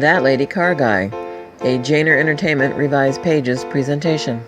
That Lady Car Guy, a Jaynor Entertainment Revised Pages presentation.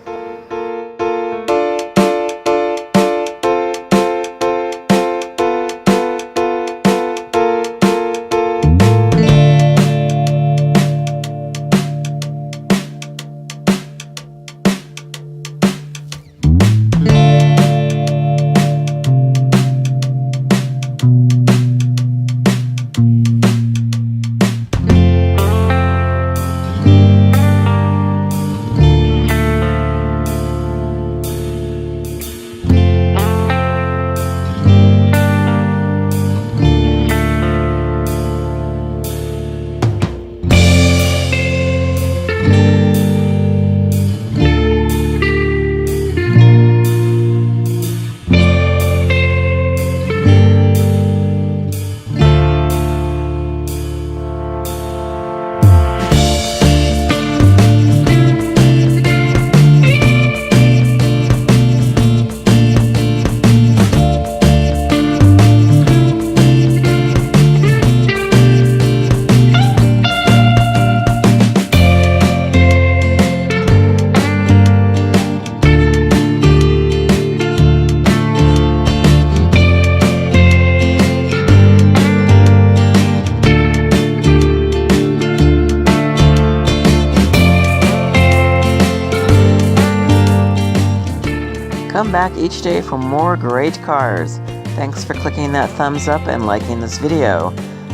Come back each day for more great cars. Thanks for clicking that thumbs up and liking this video.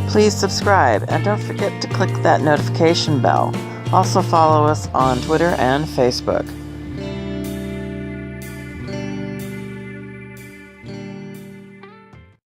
Please subscribe and don't forget to click that notification bell. Also follow us on Twitter and Facebook.